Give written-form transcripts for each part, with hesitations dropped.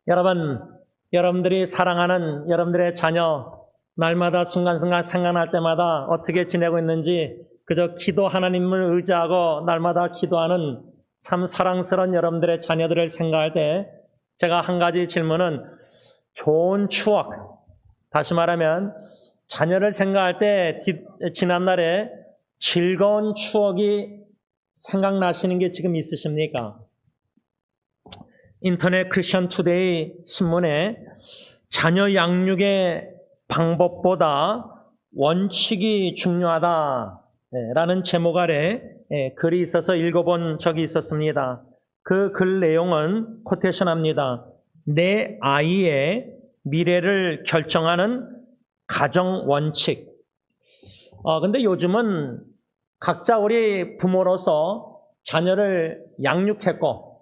여러분들이 사랑하는 여러분들의 자녀, 날마다 순간순간 생각날 때마다 어떻게 지내고 있는지 그저 기도 하나님을 의지하고 날마다 기도하는 참 사랑스러운 여러분들의 자녀들을 생각할 때 제가 한 가지 질문은 좋은 추억, 다시 말하면 자녀를 생각할 때 지난날에 즐거운 추억이 생각나시는 게 지금 있으십니까? 인터넷 크리스천 투데이 신문에 자녀 양육의 방법보다 원칙이 중요하다라는 제목 아래 글이 있어서 읽어본 적이 있었습니다. 그 글 내용은 코테이션합니다. 내 아이의 미래를 결정하는 가정 원칙. 근데 요즘은 각자 우리 부모로서 자녀를 양육했고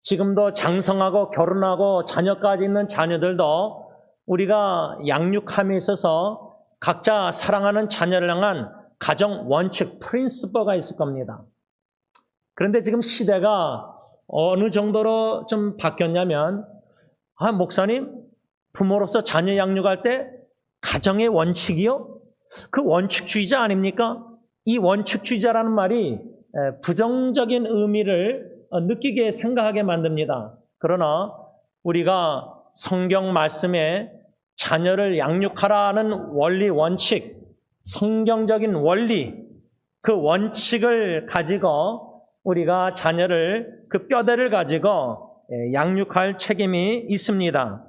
지금도 장성하고 결혼하고 자녀까지 있는 자녀들도 우리가 양육함에 있어서 각자 사랑하는 자녀를 향한 가정 원칙, 프린시퍼가 있을 겁니다. 그런데 지금 시대가 어느 정도로 좀 바뀌었냐면 목사님, 부모로서 자녀 양육할 때 가정의 원칙이요? 그 원칙주의자 아닙니까? 이 원칙주의자라는 말이 부정적인 의미를 느끼게 생각하게 만듭니다. 그러나 우리가 성경 말씀에 자녀를 양육하라는 원리, 원칙, 성경적인 원리, 그 원칙을 가지고 우리가 자녀를 그 뼈대를 가지고 양육할 책임이 있습니다.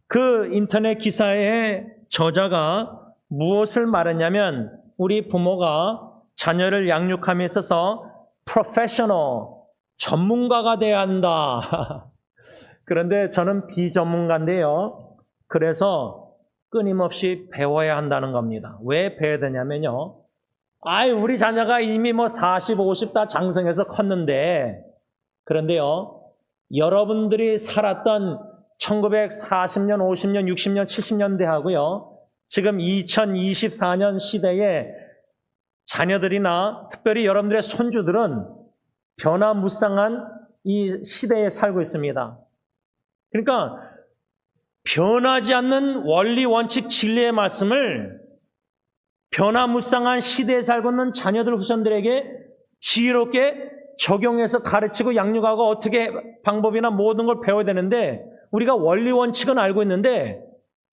그 인터넷 기사의 저자가 무엇을 말했냐면 우리 부모가 자녀를 양육함에 있어서 프로페셔널, 전문가가 돼야 한다. 그런데 저는 비전문가인데요. 그래서 끊임없이 배워야 한다는 겁니다. 왜 배워야 되냐면요. 우리 자녀가 이미 40, 50 다 장성해서 컸는데, 그런데요, 여러분들이 살았던 1940년, 50년, 60년, 70년대 하고요, 지금 2024년 시대에 자녀들이나 특별히 여러분들의 손주들은 변화무쌍한 이 시대에 살고 있습니다. 그러니까 변하지 않는 원리, 원칙, 진리의 말씀을 변화무쌍한 시대에 살고 있는 자녀들, 후손들에게 지혜롭게 적용해서 가르치고 양육하고 어떻게 방법이나 모든 걸 배워야 되는데 우리가 원리, 원칙은 알고 있는데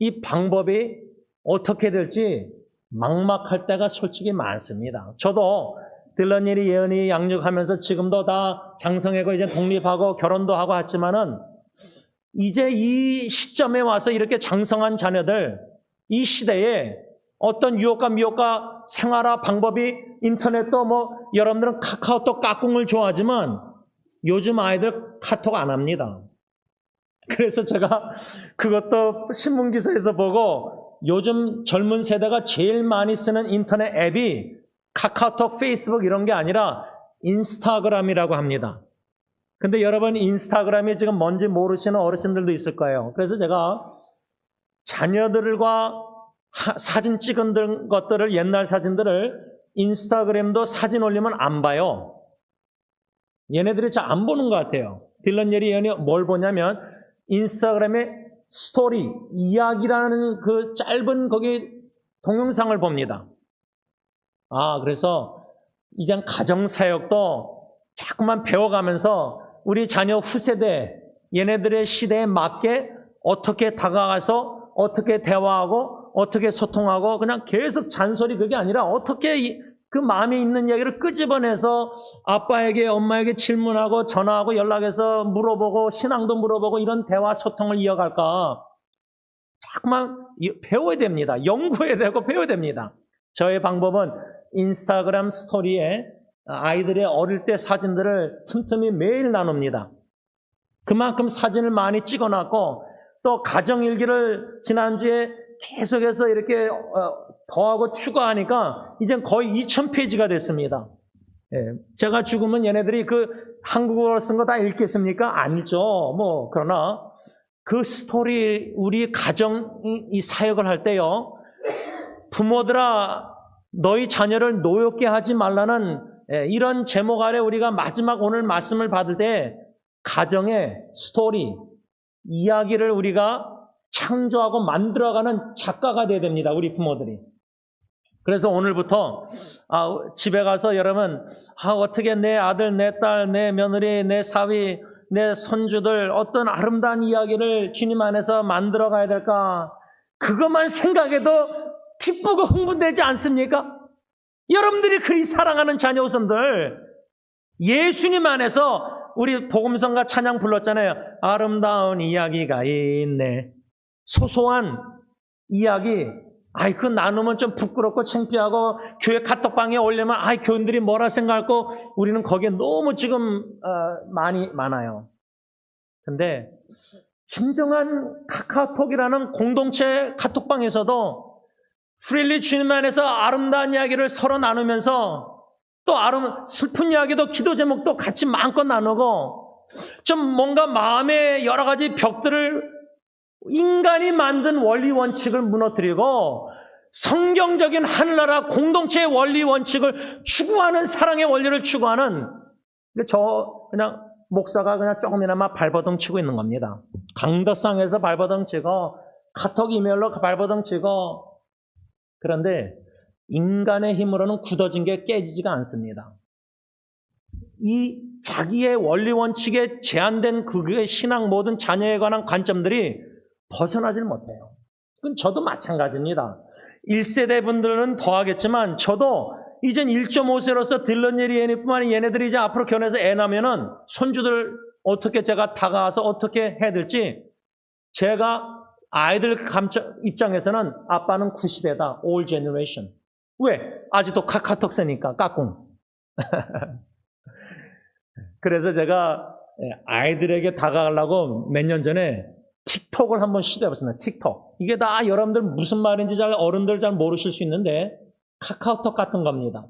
이 방법이 어떻게 될지 막막할 때가 솔직히 많습니다. 저도 딜런일이 예언이 양육하면서 지금도 다 장성하고 이제 독립하고 결혼도 하고 했지만은 이제 이 시점에 와서 이렇게 장성한 자녀들, 이 시대에 어떤 유혹과 미혹과 생활화 방법이 인터넷도 여러분들은 카카오톡 까꿍을 좋아하지만 요즘 아이들 카톡 안 합니다. 그래서 제가 그것도 신문기사에서 보고 요즘 젊은 세대가 제일 많이 쓰는 인터넷 앱이 카카오톡, 페이스북 이런 게 아니라 인스타그램이라고 합니다. 근데 여러분 인스타그램이 지금 뭔지 모르시는 어르신들도 있을 거예요. 그래서 제가 자녀들과 사진 찍은 것들을, 옛날 사진들을 인스타그램도 사진 올리면 안 봐요. 얘네들이 잘 안 보는 것 같아요. 딜런 예리 예언이 뭘 보냐면 인스타그램의 스토리, 이야기라는 그 짧은 거기 동영상을 봅니다. 그래서 이젠 가정사역도 자꾸만 배워가면서 우리 자녀 후세대, 얘네들의 시대에 맞게 어떻게 다가가서 어떻게 대화하고 어떻게 소통하고 그냥 계속 잔소리 그게 아니라 어떻게 그 마음에 있는 얘기를 끄집어내서 아빠에게 엄마에게 질문하고 전화하고 연락해서 물어보고 신앙도 물어보고 이런 대화 소통을 이어갈까 자꾸만 배워야 됩니다. 연구해야 되고 배워야 됩니다. 저의 방법은 인스타그램 스토리에 아이들의 어릴 때 사진들을 틈틈이 매일 나눕니다. 그만큼 사진을 많이 찍어놨고 또 가정일기를 지난주에 계속해서 이렇게 더하고 추가하니까 이젠 거의 2000페이지가 됐습니다. 제가 죽으면 얘네들이 그 한국어로 쓴 거 다 읽겠습니까? 아니죠. 그러나 그 스토리 우리 가정 이 사역을 할 때요. 부모들아 너희 자녀를 노엽게 하지 말라는 이런 제목 아래 우리가 마지막 오늘 말씀을 받을 때 가정의 스토리 이야기를 우리가 창조하고 만들어가는 작가가 돼야 됩니다. 우리 부모들이. 그래서 오늘부터 집에 가서 여러분 어떻게 내 아들, 내 딸, 내 며느리, 내 사위, 내 손주들 어떤 아름다운 이야기를 주님 안에서 만들어 가야 될까? 그것만 생각해도 기쁘고 흥분되지 않습니까? 여러분들이 그리 사랑하는 자녀우선들, 예수님 안에서 우리 복음성가 찬양 불렀잖아요. 아름다운 이야기가 있네. 소소한 이야기, 그거 나누면 좀 부끄럽고 창피하고 교회 카톡방에 올리면 교인들이 뭐라 생각할고 우리는 거기에 너무 지금 많아요. 근데 진정한 카카오톡이라는 공동체 카톡방에서도 프릴리 주님 안에서 아름다운 이야기를 서로 나누면서 또 슬픈 이야기도 기도 제목도 같이 마음껏 나누고 좀 뭔가 마음의 여러 가지 벽들을 인간이 만든 원리 원칙을 무너뜨리고 성경적인 하늘나라 공동체의 원리 원칙을 추구하는 사랑의 원리를 추구하는 그냥 목사가 그냥 조금이나마 발버둥 치고 있는 겁니다. 강덕상에서 발버둥 치고 카톡 이메일로 발버둥 치고 그런데 인간의 힘으로는 굳어진 게 깨지지가 않습니다. 이 자기의 원리 원칙에 제한된 그의 신앙 모든 자녀에 관한 관점들이 벗어나질 못해요. 그건 저도 마찬가지입니다. 1세대 분들은 더 하겠지만 저도 이젠 1.5세로서 딜런 예리뿐만 아니라 얘네들이 이제 앞으로 결혼해서 애 낳으면은 손주들 어떻게 제가 다가와서 어떻게 해야 될지 제가 아이들 입장에서는 아빠는 구시대다. Old generation. 왜? 아직도 카카오톡 쓰니까 까꿍. 그래서 제가 아이들에게 다가가려고 몇 년 전에 틱톡을 한번 시도해봤습니다. 틱톡. 이게 다 여러분들 무슨 말인지 어른들 잘 모르실 수 있는데 카카오톡 같은 겁니다.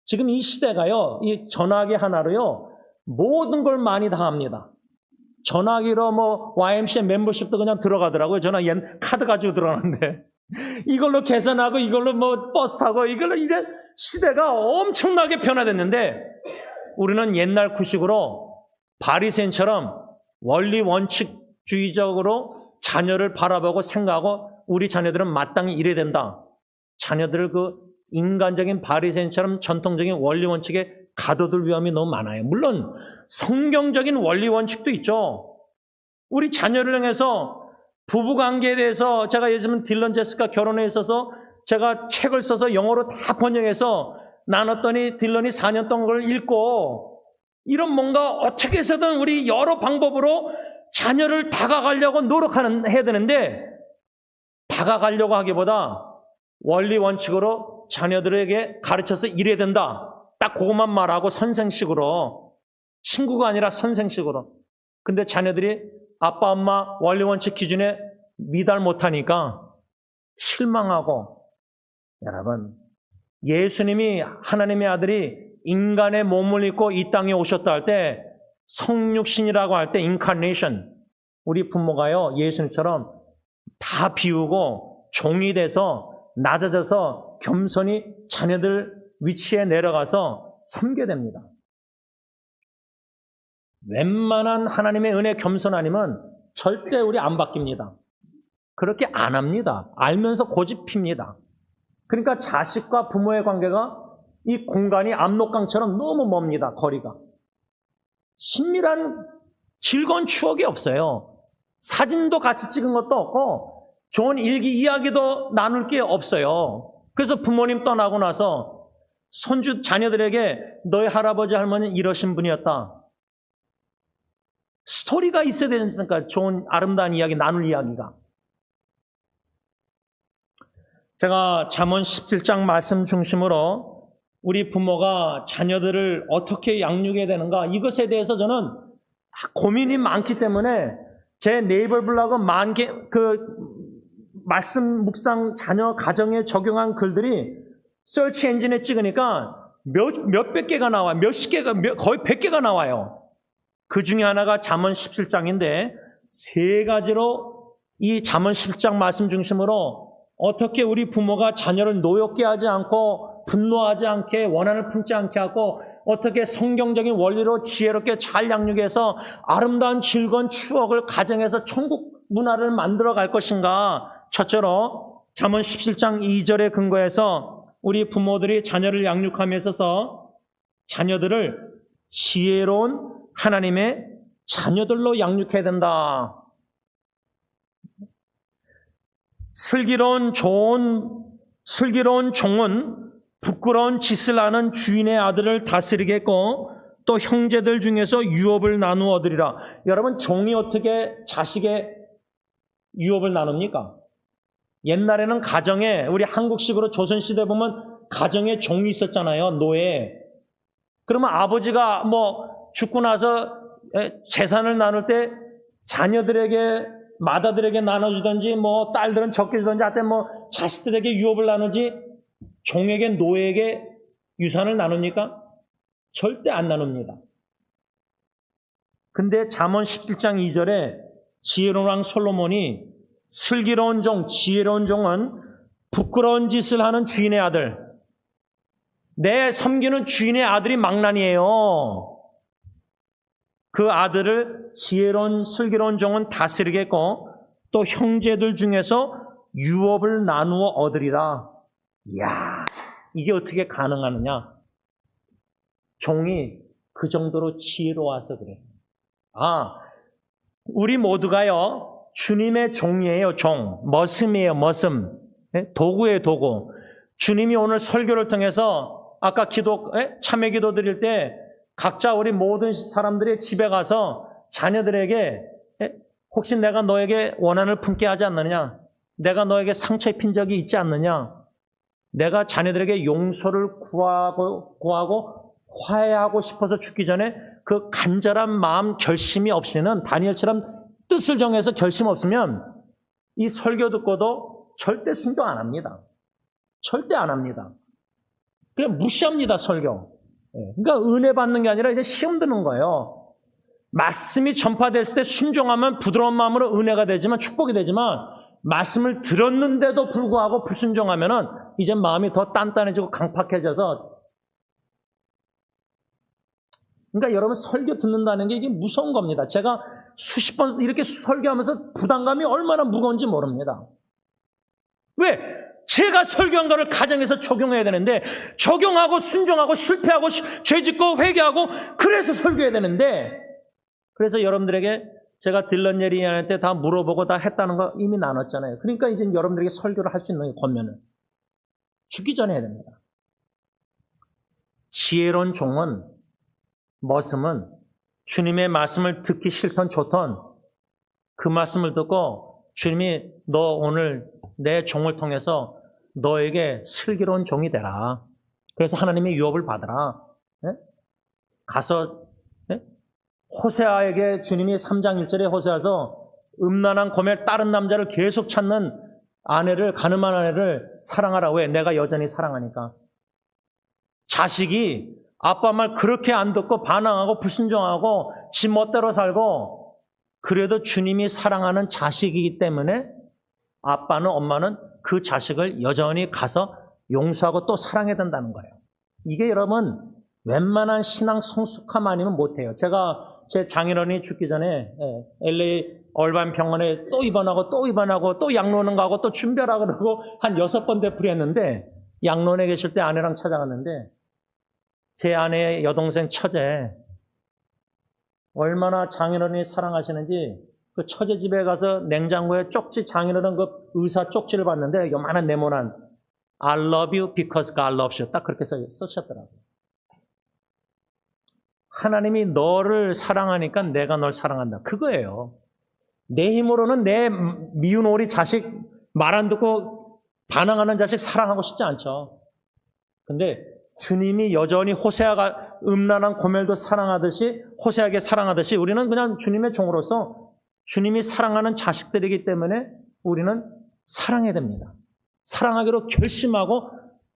지금 이 시대가요, 이 전화기 하나로요, 모든 걸 많이 다 합니다. 전화기로 YMCA 멤버십도 그냥 들어가더라고요. 전화 카드 가지고 들어가는데. 이걸로 계산하고 이걸로 버스 타고 이걸로 이제 시대가 엄청나게 변화됐는데 우리는 옛날 구식으로 바리새인처럼 원리 원칙주의적으로 자녀를 바라보고 생각하고 우리 자녀들은 마땅히 이래야 된다. 자녀들을 그 인간적인 바리새인처럼 전통적인 원리 원칙에 가둬둘 위험이 너무 많아요. 물론 성경적인 원리 원칙도 있죠. 우리 자녀를 향해서 부부관계에 대해서 제가 요즘은 딜런 제스카 결혼에 있어서 제가 책을 써서 영어로 다 번역해서 나눴더니 딜런이 4년 동안 그걸 읽고 이런 뭔가 어떻게 해서든 우리 여러 방법으로 자녀를 다가가려고 해야 되는데 다가가려고 하기보다 원리 원칙으로 자녀들에게 가르쳐서 이래야 된다. 딱 그것만 말하고 선생식으로 친구가 아니라 선생식으로. 근데 자녀들이 아빠 엄마 원리 원칙 기준에 미달 못하니까 실망하고 여러분 예수님이 하나님의 아들이 인간의 몸을 입고 이 땅에 오셨다 할 때 성육신이라고 할 때 인카네이션 우리 부모가요 예수님처럼 다 비우고 종이 돼서 낮아져서 겸손히 자녀들 위치에 내려가서 섬겨야 됩니다. 웬만한 하나님의 은혜 겸손 아니면 절대 우리 안 바뀝니다. 그렇게 안 합니다. 알면서 고집 핍니다. 그러니까 자식과 부모의 관계가 이 공간이 압록강처럼 너무 멉니다. 거리가. 친밀한 즐거운 추억이 없어요. 사진도 같이 찍은 것도 없고 좋은 일기 이야기도 나눌 게 없어요. 그래서 부모님 떠나고 나서 손주 자녀들에게 너희 할아버지 할머니는 이러신 분이었다. 스토리가 있어야 되지 않습니까? 좋은 아름다운 이야기 나눌 이야기가. 제가 잠언 17장 말씀 중심으로 우리 부모가 자녀들을 어떻게 양육해야 되는가 이것에 대해서 저는 고민이 많기 때문에 제 네이버 블로그 말씀 묵상 자녀 가정에 적용한 글들이 서치 엔진에 찍으니까 몇백 개가 나와요. 몇십 개가 거의 100개가 나와요. 그 중에 하나가 잠언 17장인데 세 가지로 이 잠언 17장 말씀 중심으로 어떻게 우리 부모가 자녀를 노엽게 하지 않고 분노하지 않게, 원한을 품지 않게 하고, 어떻게 성경적인 원리로 지혜롭게 잘 양육해서 아름다운 즐거운 추억을 가정에서 천국 문화를 만들어 갈 것인가. 첫째로 잠언 17장 2절에 근거해서 우리 부모들이 자녀를 양육함에 있어서 자녀들을 지혜로운 하나님의 자녀들로 양육해야 된다. 슬기로운 종은 부끄러운 짓을 하는 주인의 아들을 다스리겠고 또 형제들 중에서 유업을 나누어 얻으리라. 여러분, 종이 어떻게 자식의 유업을 나눕니까? 옛날에는 가정에, 우리 한국식으로 조선시대 보면 가정에 종이 있었잖아요. 노예. 그러면 아버지가 죽고 나서 재산을 나눌 때 자녀들에게, 맏아들에게 나눠주든지, 딸들은 적게 주든지, 하여튼 자식들에게 유업을 나누지, 종에게, 노예에게 유산을 나눕니까? 절대 안 나눕니다. 근데 잠언 17장 2절에 지혜로운 왕 솔로몬이 슬기로운 종, 지혜로운 종은 부끄러운 짓을 하는 주인의 아들, 내 섬기는 주인의 아들이 망난이에요. 그 아들을 지혜로운 슬기로운 종은 다스리겠고 또 형제들 중에서 유업을 나누어 얻으리라. 이야, 이게 어떻게 가능하느냐? 종이 그 정도로 지혜로워서 그래. 우리 모두가요, 주님의 종이에요. 종, 머슴이에요. 머슴. 도구예요. 도구. 주님이 오늘 설교를 통해서 아까 참회 기도 드릴 때 각자 우리 모든 사람들이 집에 가서 자녀들에게 혹시 내가 너에게 원한을 품게 하지 않느냐? 내가 너에게 상처 입힌 적이 있지 않느냐? 내가 자녀들에게 용서를 구하고 화해하고 싶어서 죽기 전에 그 간절한 마음 결심이 없이는, 다니엘처럼 뜻을 정해서 결심 없으면 이 설교 듣고도 절대 순종 안 합니다. 절대 안 합니다. 그냥 무시합니다, 설교. 그러니까 은혜 받는 게 아니라 이제 시험 드는 거예요. 말씀이 전파됐을 때 순종하면 부드러운 마음으로 은혜가 되지만, 축복이 되지만, 말씀을 들었는데도 불구하고 불순종하면은 이제 마음이 더 단단해지고 강팍해져서, 그러니까 여러분, 설교 듣는다는 게 이게 무서운 겁니다. 제가 수십 번 이렇게 설교하면서 부담감이 얼마나 무거운지 모릅니다. 왜? 제가 설교한 거를 가정에서 적용해야 되는데, 적용하고 순종하고 실패하고 죄짓고 회개하고 그래서 설교해야 되는데, 그래서 여러분들에게 제가 딜런 예리한테 다 물어보고 다 했다는 거 이미 나눴잖아요. 그러니까 이제 여러분들에게 설교를 할 수 있는 권면을 죽기 전에 해야 됩니다. 지혜로운 종은, 머슴은 주님의 말씀을 듣기 싫던 좋던 그 말씀을 듣고 주님이 너 오늘 내 종을 통해서 너에게 슬기로운 종이 되라. 그래서 하나님의 유업을 받으라. 가서 호세아에게 주님이 3장 1절에 호세아서 음란한 고멜 다른 남자를 계속 찾는 아내를, 가늠한 아내를 사랑하라. 왜? 내가 여전히 사랑하니까. 자식이 아빠 말 그렇게 안 듣고 반항하고 불순종하고 지 멋대로 살고, 그래도 주님이 사랑하는 자식이기 때문에 아빠는, 엄마는 그 자식을 여전히 가서 용서하고 또 사랑해야 된다는 거예요. 이게 여러분 웬만한 신앙 성숙함 아니면 못해요. 제가 제 장인어른이 죽기 전에 LA 얼반 병원에 또 입원하고 또 양로원 가고 또 준비하라 그러고 한 6번 되풀이했는데, 양로원에 계실 때 아내랑 찾아갔는데 제 아내의 여동생 처제, 얼마나 장인어른이 사랑하시는지 그 처제 집에 가서 냉장고에 쪽지, 장인어른 그 의사 쪽지를 봤는데 요만한 네모난 I love you because God loves you, 딱 그렇게 쓰셨더라고요. 하나님이 너를 사랑하니까 내가 널 사랑한다, 그거예요. 내 힘으로는 내 미운 오리 자식 말 안 듣고 반항하는 자식 사랑하고 싶지 않죠. 근데 주님이 여전히 호세아가 음란한 고멜도 사랑하듯이, 호세아에게 사랑하듯이 우리는 그냥 주님의 종으로서 주님이 사랑하는 자식들이기 때문에 우리는 사랑해야 됩니다. 사랑하기로 결심하고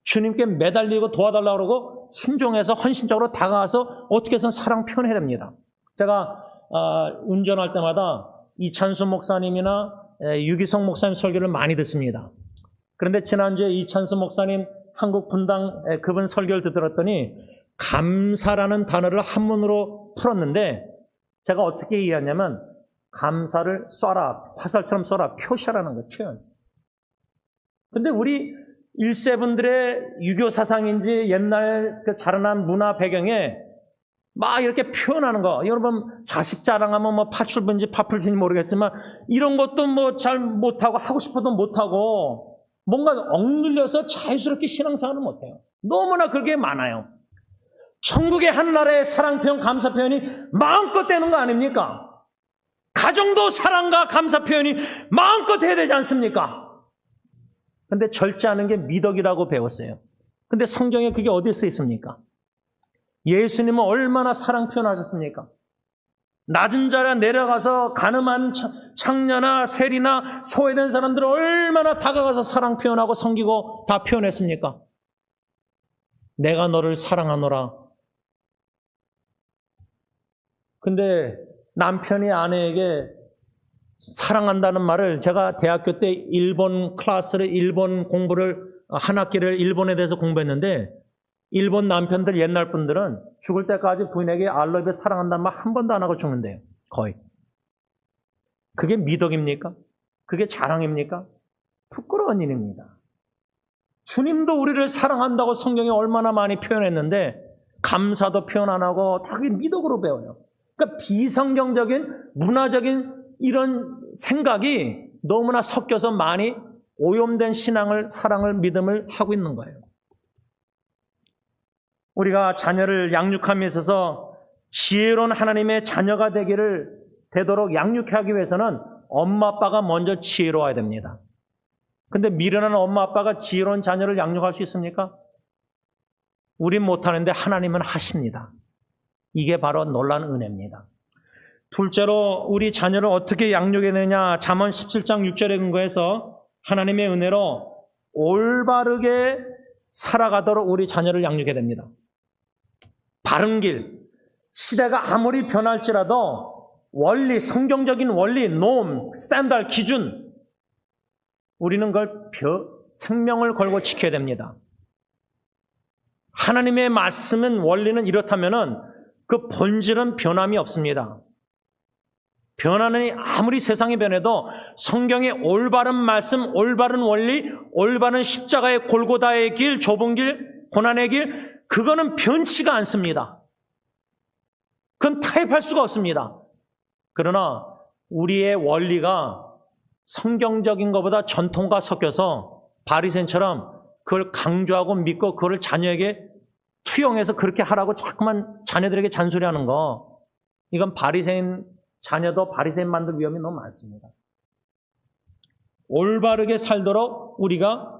주님께 매달리고 도와달라고 그러고 순종해서 헌신적으로 다가가서 어떻게 해서는 사랑 표현해야 됩니다. 제가 운전할 때마다 이찬수 목사님이나 유기성 목사님 설교를 많이 듣습니다. 그런데 지난주에 이찬수 목사님 한국 분당 그분 설교를 들었더니 감사라는 단어를 한문으로 풀었는데 제가 어떻게 이해하냐면 감사를 쏴라, 화살처럼 쏴라, 표시하라는 거예요, 표현. 근데 우리 1세분들의 유교 사상인지 옛날 그 자라난 문화 배경에 막 이렇게 표현하는 거. 여러분 자식 자랑하면 뭐 파출부인지 파풀인지 모르겠지만 이런 것도 뭐 잘 못하고 하고 싶어도 못하고 뭔가 억눌려서 자유스럽게 신앙생활을 못해요. 너무나 그게 많아요. 천국의 한 나라의 사랑 표현, 감사 표현이 마음껏 되는 거 아닙니까? 가정도 사랑과 감사 표현이 마음껏 해야 되지 않습니까? 근데 절제하는 게 미덕이라고 배웠어요. 근데 성경에 그게 어디에 써 있습니까? 예수님은 얼마나 사랑 표현하셨습니까? 낮은 자리에 내려가서 가늠한 창녀나 세리나 소외된 사람들을 얼마나 다가가서 사랑 표현하고 섬기고 다 표현했습니까? 내가 너를 사랑하노라. 근데 남편이 아내에게 사랑한다는 말을 제가 대학교 때 일본 클래스를 일본 공부를 한 학기를 일본에 대해서 공부했는데 일본 남편들 옛날 분들은 죽을 때까지 부인에게 I love you 사랑한다는 말 한 번도 안 하고 죽는데요. 거의. 그게 미덕입니까? 그게 자랑입니까? 부끄러운 일입니다. 주님도 우리를 사랑한다고 성경에 얼마나 많이 표현했는데 감사도 표현 안 하고 다 그게 미덕으로 배워요. 그러니까 비성경적인 문화적인 이런 생각이 너무나 섞여서 많이 오염된 신앙을, 사랑을, 믿음을 하고 있는 거예요. 우리가 자녀를 양육함에 있어서 지혜로운 하나님의 자녀가 되도록 양육하기 위해서는 엄마 아빠가 먼저 지혜로워야 됩니다. 근데 미련한 엄마 아빠가 지혜로운 자녀를 양육할 수 있습니까? 우린 못하는데 하나님은 하십니다. 이게 바로 놀라운 은혜입니다. 둘째로 우리 자녀를 어떻게 양육해야 되느냐, 잠언 17장 6절에 근거해서 하나님의 은혜로 올바르게 살아가도록 우리 자녀를 양육해야 됩니다. 바른 길, 시대가 아무리 변할지라도 원리, 성경적인 원리, norm, 스탠다드, 기준, 우리는 그걸 생명을 걸고 지켜야 됩니다. 하나님의 말씀은, 원리는 이렇다면은 그 본질은 변함이 없습니다. 변화는 아무리 세상이 변해도 성경의 올바른 말씀, 올바른 원리, 올바른 십자가의 골고다의 길, 좁은 길, 고난의 길, 그거는 변치가 않습니다. 그건 타협할 수가 없습니다. 그러나 우리의 원리가 성경적인 것보다 전통과 섞여서 바리새인처럼 그걸 강조하고 믿고 그걸 자녀에게 투영해서 그렇게 하라고 자꾸만 자녀들에게 잔소리하는 거, 이건 바리새인 자녀도 바리새인 만들 위험이 너무 많습니다. 올바르게 살도록 우리가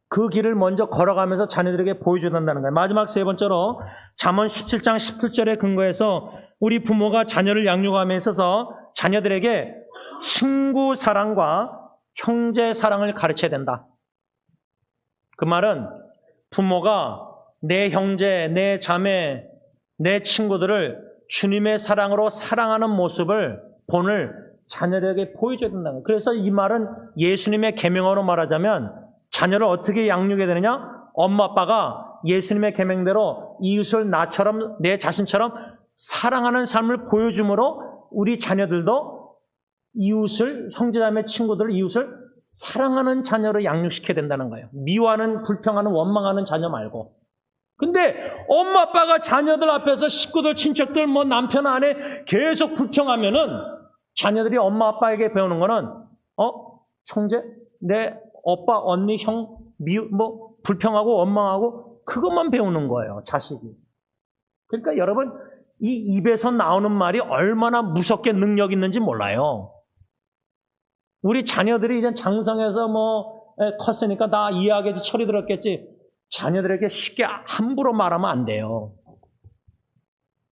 그 길을 먼저 걸어가면서 자녀들에게 보여줘야 된다는 거예요. 마지막 세 번째로 잠언 17장 17절에 근거해서 우리 부모가 자녀를 양육함에 있어서 자녀들에게 친구 사랑과 형제 사랑을 가르쳐야 된다. 그 말은 부모가 내 형제, 내 자매, 내 친구들을 주님의 사랑으로 사랑하는 모습을, 본을 자녀들에게 보여줘야 된다는 거예요. 그래서 이 말은 예수님의 계명으로 말하자면 자녀를 어떻게 양육해야 되느냐? 엄마 아빠가 예수님의 계명대로 이웃을 나처럼, 내 자신처럼 사랑하는 삶을 보여줌으로 우리 자녀들도 이웃을, 형제자매 친구들을, 이웃을 사랑하는 자녀로 양육시켜야 된다는 거예요. 미워하는, 불평하는, 원망하는 자녀 말고. 근데 엄마 아빠가 자녀들 앞에서 식구들, 친척들, 뭐 남편, 아내 계속 불평하면은 자녀들이 엄마 아빠에게 배우는 거는 형제, 내 오빠, 언니, 형, 불평하고 원망하고 그것만 배우는 거예요, 자식이. 그러니까 여러분, 이 입에서 나오는 말이 얼마나 무섭게 능력 있는지 몰라요. 우리 자녀들이 이제 장성해서 컸으니까 다 이해하겠지, 철이 들었겠지. 자녀들에게 쉽게 함부로 말하면 안 돼요.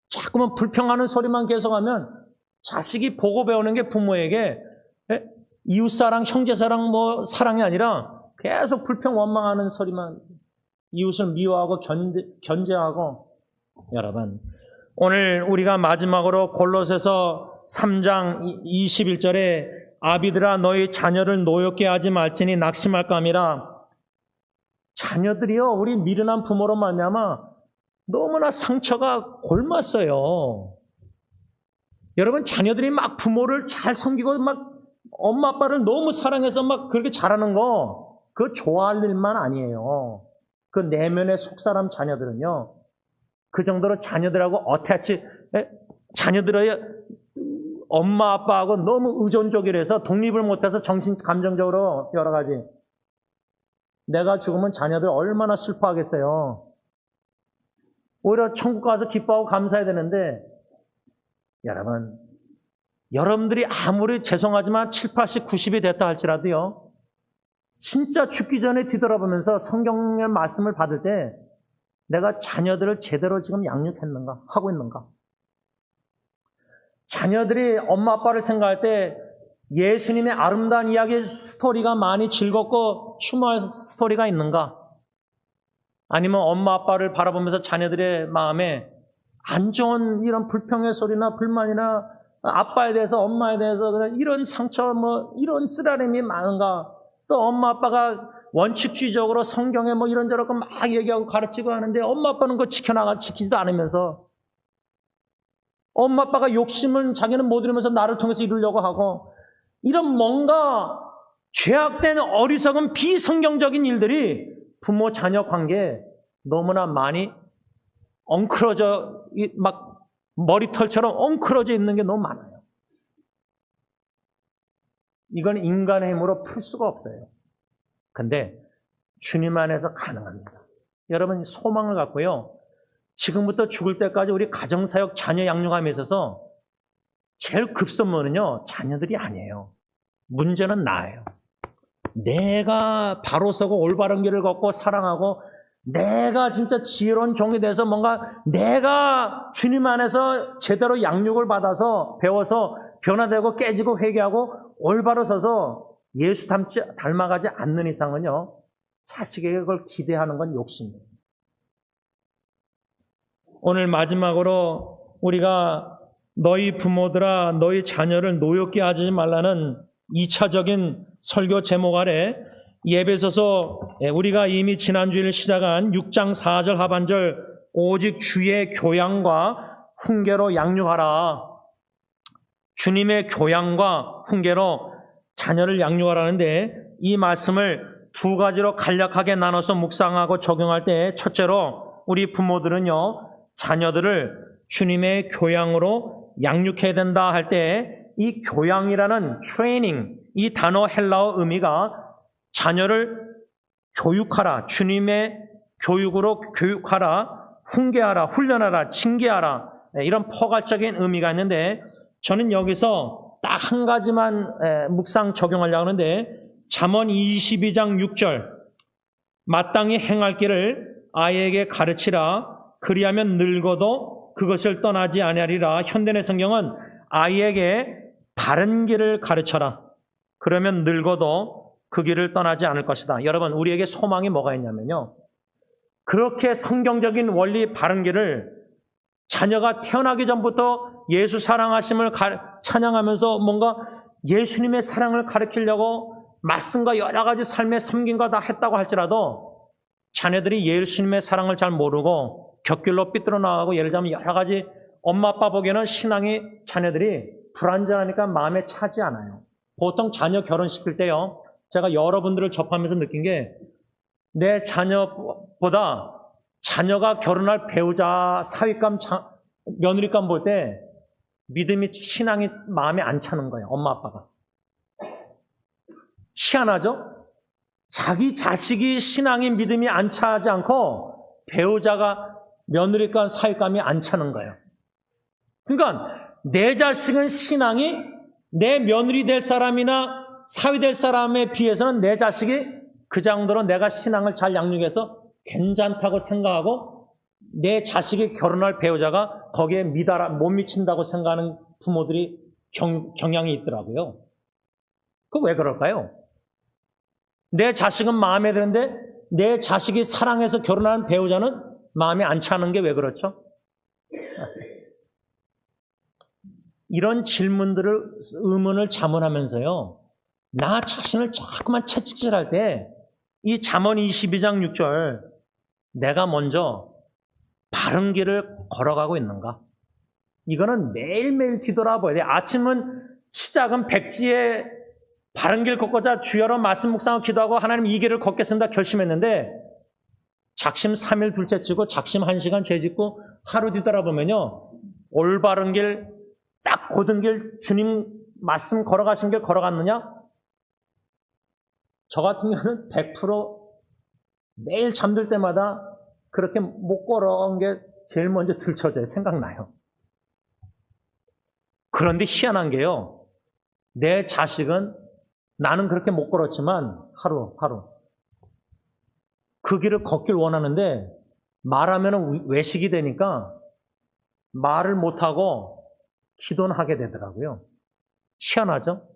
자꾸만 불평하는 소리만 계속하면 자식이 보고 배우는 게 부모에게 이웃사랑, 형제사랑, 사랑이 아니라 계속 불평, 원망하는 소리만, 이웃을 미워하고 견제하고. 여러분, 오늘 우리가 마지막으로 골로새서 3장 21절에 아비들아 너희 자녀를 노엽게 하지 말지니 낙심할까 함이라. 자녀들이요, 우리 미련한 부모로 말미암아 너무나 상처가 골맞어요. 여러분, 자녀들이 막 부모를 잘 섬기고 막 엄마 아빠를 너무 사랑해서 막 그렇게 잘하는 거, 그거 좋아할 일만 아니에요. 그 내면의 속사람 자녀들은요, 그 정도로 자녀들하고 어태치, 자녀들의 엄마 아빠하고 너무 의존적이라서 독립을 못해서 정신 감정적으로 여러 가지. 내가 죽으면 자녀들 얼마나 슬퍼하겠어요. 오히려 천국 가서 기뻐하고 감사해야 되는데, 여러분, 여러분들이 아무리 죄송하지만 7, 80, 90이 됐다 할지라도요, 진짜 죽기 전에 뒤돌아보면서 성경의 말씀을 받을 때 내가 자녀들을 제대로 지금 양육했는가, 하고 있는가. 자녀들이 엄마 아빠를 생각할 때 예수님의 아름다운 이야기 스토리가 많이 즐겁고 추모할 스토리가 있는가? 아니면 엄마 아빠를 바라보면서 자녀들의 마음에 안 좋은 이런 불평의 소리나 불만이나 아빠에 대해서 엄마에 대해서 그냥 이런 상처 이런 쓰라림이 많은가? 또 엄마 아빠가 원칙주의적으로 성경에 이런저런 거 막 얘기하고 가르치고 하는데 엄마 아빠는 그거 지키지도 않으면서 엄마 아빠가 욕심은 자기는 못 이루면서 나를 통해서 이루려고 하고 이런 뭔가 죄악된 어리석은 비성경적인 일들이 부모 자녀 관계에 너무나 많이 엉클어져 막 머리털처럼 엉클어져 있는 게 너무 많아요. 이건 인간의 힘으로 풀 수가 없어요. 근데 주님 안에서 가능합니다. 여러분 소망을 갖고요. 지금부터 죽을 때까지 우리 가정사역 자녀 양육함에 있어서 제일 급선무는요. 자녀들이 아니에요. 문제는 나예요. 내가 바로 서고 올바른 길을 걷고 사랑하고 내가 진짜 지혜로운 종이 돼서 뭔가 내가 주님 안에서 제대로 양육을 받아서 배워서 변화되고 깨지고 회개하고 올바로 서서 예수 닮아가지 않는 이상은요. 자식에게 그걸 기대하는 건 욕심이에요. 오늘 마지막으로 우리가 너희 부모들아 너희 자녀를 노엽게 하지 말라는 2차적인 설교 제목 아래 예배소서 우리가 이미 지난주일 시작한 6장 4절 하반절 오직 주의 교양과 훈계로 양육하라. 주님의 교양과 훈계로 자녀를 양육하라는데 이 말씀을 두 가지로 간략하게 나눠서 묵상하고 적용할 때 첫째로 우리 부모들은요. 자녀들을 주님의 교양으로 양육해야 된다 할 때 이 교양이라는 트레이닝, 이 단어 헬라어 의미가 자녀를 교육하라, 주님의 교육으로 교육하라, 훈계하라, 훈련하라, 징계하라 이런 포괄적인 의미가 있는데 저는 여기서 딱 한 가지만 묵상 적용하려고 하는데 잠언 22장 6절 마땅히 행할 길을 아이에게 가르치라 그리하면 늙어도 그것을 떠나지 아니하리라. 현대의 성경은 아이에게 바른 길을 가르쳐라. 그러면 늙어도 그 길을 떠나지 않을 것이다. 여러분 우리에게 소망이 뭐가 있냐면요. 그렇게 성경적인 원리 바른 길을 자녀가 태어나기 전부터 예수 사랑하심을 찬양하면서 뭔가 예수님의 사랑을 가르치려고 말씀과 여러 가지 삶의 섬김과 다 했다고 할지라도 자녀들이 예수님의 사랑을 잘 모르고 곁길로 삐뚤어 나가고 예를 들면 여러 가지 엄마 아빠 보기에는 신앙이 자녀들이 불안정하니까 마음에 차지 않아요. 보통 자녀 결혼시킬 때요. 제가 여러분들을 접하면서 느낀 게 내 자녀보다 자녀가 결혼할 배우자 사위감, 며느리감 볼 때 믿음이 신앙이 마음에 안 차는 거예요. 엄마 아빠가. 희한하죠? 자기 자식이 신앙이 믿음이 안 차지 않고 배우자가 며느리감, 사위감이 안 차는 거예요. 그러니까 내 자식은 신앙이 내 며느리 될 사람이나 사위 될 사람에 비해서는 내 자식이 그 정도로 내가 신앙을 잘 양육해서 괜찮다고 생각하고 내 자식이 결혼할 배우자가 거기에 못 미친다고 생각하는 부모들이 경향이 있더라고요. 그거 왜 그럴까요? 내 자식은 마음에 드는데 내 자식이 사랑해서 결혼한 배우자는 마음에 안 차는 게 왜 그렇죠? 이런 의문을 자문하면서요. 나 자신을 자꾸만 채찍질할 때 이 잠언 22장 6절, 내가 먼저 바른 길을 걸어가고 있는가? 이거는 매일매일 뒤돌아봐야 돼. 아침은 시작은 백지에 바른 길 걷고자 주여로 말씀 묵상하고 기도하고 하나님 이 길을 걷겠습니다 결심했는데 작심 3일 둘째 치고 작심 1시간 죄 짓고 하루 뒤돌아보면요. 올바른 길, 딱 곧은 길, 주님 말씀 걸어가신 길 걸어갔느냐? 저 같은 경우는 100% 매일 잠들 때마다 그렇게 못 걸어온 게 제일 먼저 들춰져요. 생각나요. 그런데 희한한 게요. 내 자식은 나는 그렇게 못 걸었지만 하루 그 길을 걷길 원하는데 말하면 외식이 되니까 말을 못하고 기도는 하게 되더라고요. 희한하죠?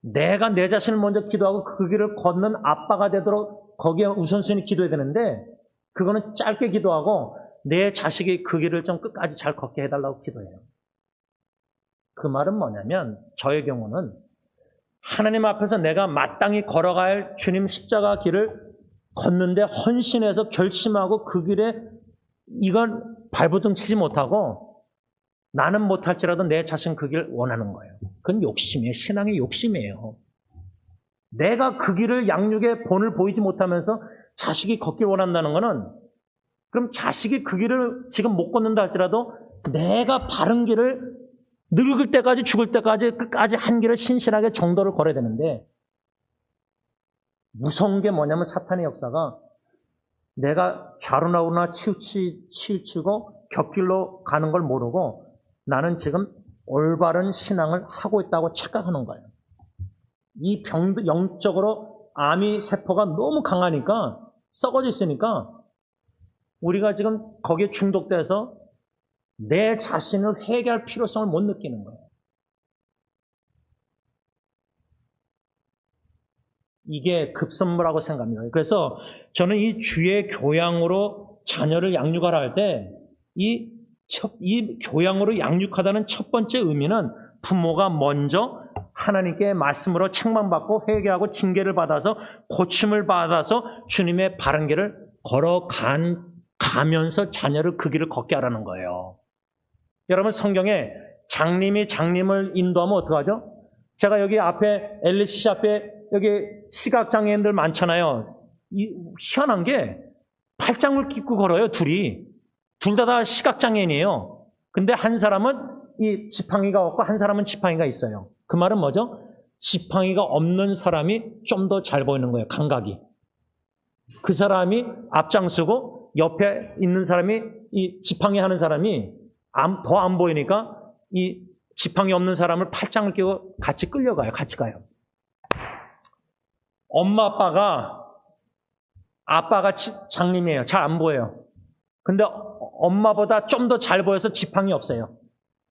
내가 내 자신을 먼저 기도하고 그 길을 걷는 아빠가 되도록 거기에 우선순위 기도해야 되는데 그거는 짧게 기도하고 내 자식이 그 길을 좀 끝까지 잘 걷게 해달라고 기도해요. 그 말은 뭐냐면 저의 경우는 하나님 앞에서 내가 마땅히 걸어갈 주님 십자가 길을 걷는데 헌신해서 결심하고 그 길에 이건 발버둥 치지 못하고 나는 못할지라도 내 자신 그 길 원하는 거예요. 그건 욕심이에요. 신앙의 욕심이에요. 내가 그 길을 양육의 본을 보이지 못하면서 자식이 걷길 원한다는 거는 그럼 자식이 그 길을 지금 못 걷는다 할지라도 내가 바른 길을 늙을 때까지 죽을 때까지 끝까지 한 길을 신실하게 정도를 걸어야 되는데 무서운 게 뭐냐면 사탄의 역사가 내가 좌로나오나 치우치고 곁길로 가는 걸 모르고 나는 지금 올바른 신앙을 하고 있다고 착각하는 거예요. 이 병도 영적으로 암이 세포가 너무 강하니까 썩어져 있으니까 우리가 지금 거기에 중독돼서 내 자신을 회개할 필요성을 못 느끼는 거예요. 이게 급선무라고 생각합니다. 그래서 저는 이 주의 교양으로 자녀를 양육하라 할 때 이 교양으로 양육하다는 첫 번째 의미는 부모가 먼저 하나님께 말씀으로 책망받고 회개하고 징계를 받아서 고침을 받아서 주님의 바른 길을 걸어가면서 자녀를 그 길을 걷게 하라는 거예요. 여러분 성경에 장님이 장님을 인도하면 어떡하죠? 제가 여기 앞에 LCC 앞에 여기 시각장애인들 많잖아요. 희한한 게 팔짱을 끼고 걸어요. 둘 다 시각장애인이에요. 근데 한 사람은 이 지팡이가 없고 한 사람은 지팡이가 있어요. 그 말은 뭐죠? 지팡이가 없는 사람이 좀 더 잘 보이는 거예요. 감각이. 그 사람이 앞장서고 옆에 있는 사람이 이 지팡이 하는 사람이 더 안 보이니까 이 지팡이 없는 사람을 팔짱을 끼고 같이 끌려가요. 같이 가요. 엄마 아빠가 장님이에요. 잘 안 보여요. 근데 엄마보다 좀 더 잘 보여서 지팡이 없어요.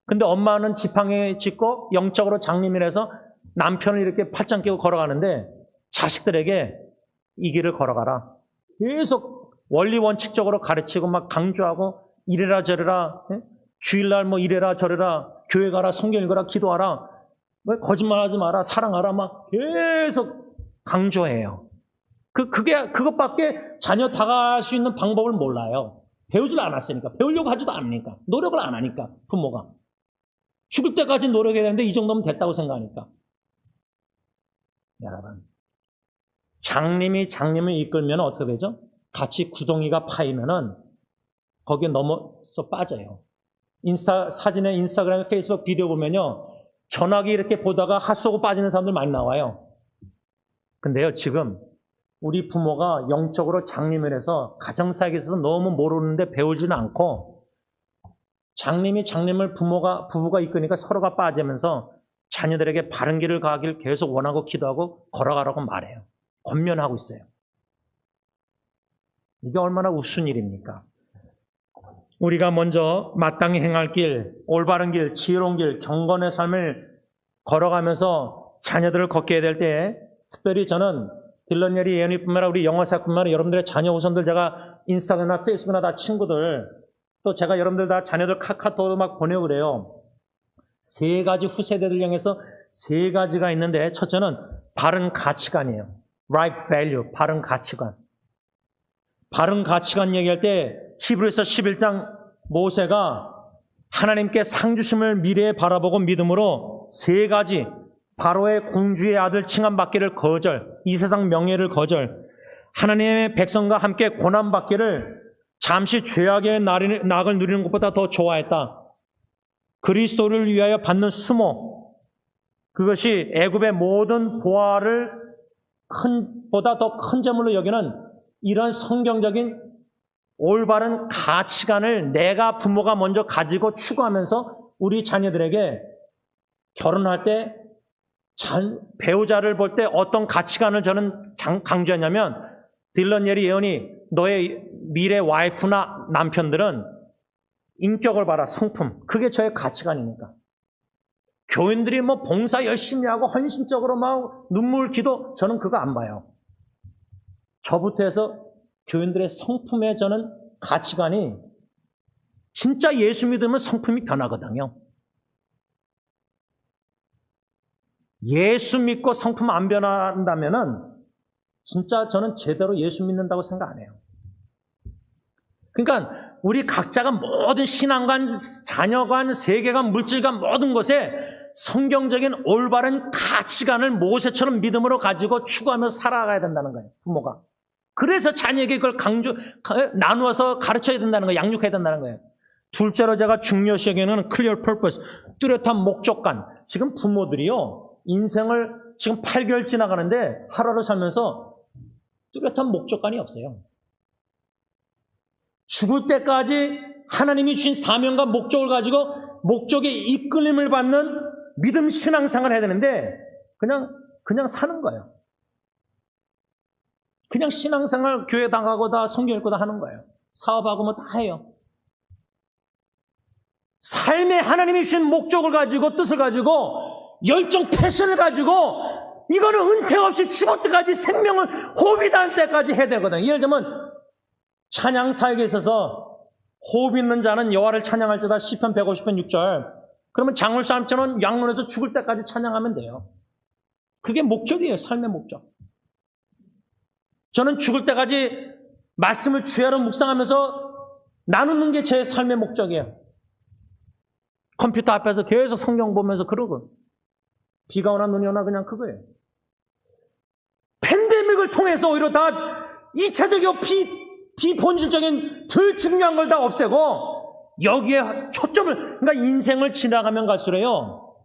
근데 엄마는 지팡이 짚고 영적으로 장님이라서 남편을 이렇게 팔짱 끼고 걸어가는데 자식들에게 이 길을 걸어가라. 계속 원리 원칙적으로 가르치고 막 강조하고 이래라 저래라 주일날 뭐 이래라 저래라 교회 가라 성경 읽어라 기도하라 거짓말하지 마라 사랑하라 막 계속 강조해요. 그것밖에 자녀 다가갈 수 있는 방법을 몰라요. 배우질 않았으니까. 배우려고 하지도 않으니까. 노력을 안 하니까 부모가. 죽을 때까지 노력해야 되는데 이 정도면 됐다고 생각하니까. 여러분 장님이 장님을 이끌면 어떻게 되죠? 같이 구덩이가 파이면은 거기에 넘어서 빠져요. 사진에 인스타그램, 페이스북 비디오 보면요. 전화기 이렇게 보다가 핫쏘고 빠지는 사람들 많이 나와요. 근데요, 지금 우리 부모가 영적으로 장님을 해서 가정사역에 있어서 너무 모르는데 배우지는 않고 장님이 장님을 부부가 이끄니까 서로가 빠지면서 자녀들에게 바른 길을 가길 계속 원하고 기도하고 걸어가라고 말해요. 권면하고 있어요. 이게 얼마나 우스운 일입니까? 우리가 먼저 마땅히 행할 길, 올바른 길, 지혜로운 길, 경건의 삶을 걸어가면서 자녀들을 걷게 해야 될 때 특별히 저는 딜런 예리 예언이뿐만 아니라 우리 영어사뿐만 아니라 여러분들의 자녀 우선들 제가 인스타그램이나 페이스북이나 다 친구들 또 제가 여러분들 다 자녀들 카카오톡으로 막 보내고 그래요. 3가지 후세대들 향해서 3가지가 있는데 첫째는 바른 가치관이에요. right value, 바른 가치관. 바른 가치관 얘기할 때 히브리서 11장 모세가 하나님께 상 주심을 미래에 바라보고 믿음으로 세 가지, 바로의 공주의 아들 칭함받기를 거절, 이 세상 명예를 거절, 하나님의 백성과 함께 고난받기를 잠시 죄악의 낙을 누리는 것보다 더 좋아했다. 그리스도를 위하여 받는 수모, 그것이 애굽의 모든 보화를 보다 더 큰 재물로 여기는 이런 성경적인 올바른 가치관을 내가 부모가 먼저 가지고 추구하면서 우리 자녀들에게 결혼할 때 배우자를 볼 때 어떤 가치관을 저는 강조했냐면, 딜런 예리 예언이 너의 미래 와이프나 남편들은 인격을 봐라, 성품. 그게 저의 가치관이니까. 교인들이 뭐 봉사 열심히 하고 헌신적으로 막 눈물 기도, 저는 그거 안 봐요. 저부터 해서 교인들의 성품에 저는 가치관이, 진짜 예수 믿으면 성품이 변하거든요. 예수 믿고 성품 안 변한다면은 진짜 저는 제대로 예수 믿는다고 생각 안 해요. 그러니까 우리 각자가 모든 신앙관, 자녀관, 세계관, 물질관 모든 것에 성경적인 올바른 가치관을 모세처럼 믿음으로 가지고 추구하면서 살아가야 된다는 거예요, 부모가. 그래서 자녀에게 그걸 나누어서 가르쳐야 된다는 거예요, 양육해야 된다는 거예요. 둘째로 제가 중요시 여기는 clear purpose, 뚜렷한 목적관. 지금 부모들이요, 인생을 지금 8개월 지나가는데 하루를 살면서 뚜렷한 목적관이 없어요. 죽을 때까지 하나님이 주신 사명과 목적을 가지고 목적에 이끌림을 받는 믿음 신앙생활을 해야 되는데 그냥 사는 거예요. 그냥 신앙생활 교회 나가고 다 성경 읽고 다 하는 거예요. 사업하고 뭐 다 해요. 삶에 하나님이 주신 목적을 가지고, 뜻을 가지고, 열정, 패션을 가지고, 이거는 은퇴 없이 죽을 때까지 생명을 호흡이 닿을 때까지 해야 되거든요. 예를 들면 찬양 사역에 있어서 호흡 있는 자는 여호와를 찬양할지다, 시편 150편 6절. 그러면 장울사람처럼 양론에서 죽을 때까지 찬양하면 돼요. 그게 목적이에요, 삶의 목적. 저는 죽을 때까지 말씀을 주야로 묵상하면서 나누는 게 제 삶의 목적이에요. 컴퓨터 앞에서 계속 성경 보면서 그러고, 비가 오나 눈이 오나 그냥 그거예요. 팬데믹을 통해서 오히려 다 2차적이고 비본질적인 덜 중요한 걸 다 없애고 여기에 초점을, 그러니까 인생을 지나가면 갈수록요,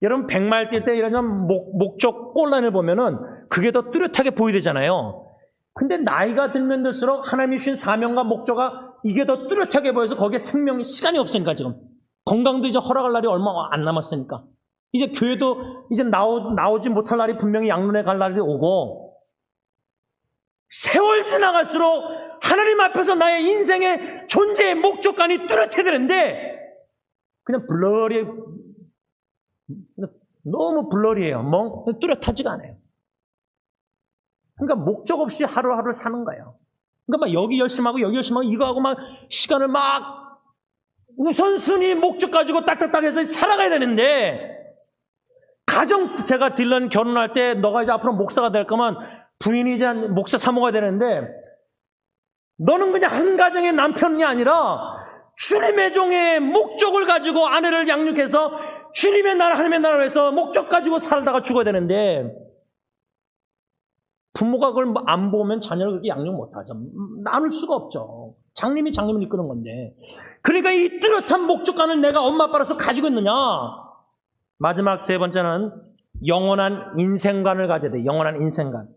여러분 100마일 뛸 때 이런 목적 골라인을 보면은 그게 더 뚜렷하게 보이잖아요. 근데 나이가 들면 들수록 하나님이 주신 사명과 목적가 이게 더 뚜렷하게 보여서 거기에 생명이, 시간이 없으니까, 지금 건강도 이제 허락할 날이 얼마 안 남았으니까, 이제 교회도 이제 나오지 못할 날이 분명히 양론에 갈 날이 오고, 세월 지나갈수록 하나님 앞에서 나의 인생의 존재의 목적관이 뚜렷해야 되는데 그냥 블러리, 너무 블러리해요. 뚜렷하지가 않아요. 그러니까 목적 없이 하루하루를 사는 거예요. 그러니까 막 여기 열심히 하고 여기 열심히 하고 이거 하고 막 시간을 막 우선순위 목적 가지고 딱딱딱 해서 살아가야 되는데, 가정, 제가 딜런 결혼할 때 너가 이제 앞으로 목사가 될 거면 부인이 이제 목사 사모가 되는데, 너는 그냥 한 가정의 남편이 아니라 주님의 종의 목적을 가지고 아내를 양육해서 주님의 나라, 하나님의 나라를 위해서 목적 가지고 살다가 죽어야 되는데, 부모가 그걸 안 보면 자녀를 그렇게 양육 못하죠. 나눌 수가 없죠. 장님이 장님을 이끄는 건데. 그러니까 이 뚜렷한 목적관을 내가 엄마 아빠로서 가지고 있느냐. 마지막 세 번째는 영원한 인생관을 가져야 돼. 영원한 인생관.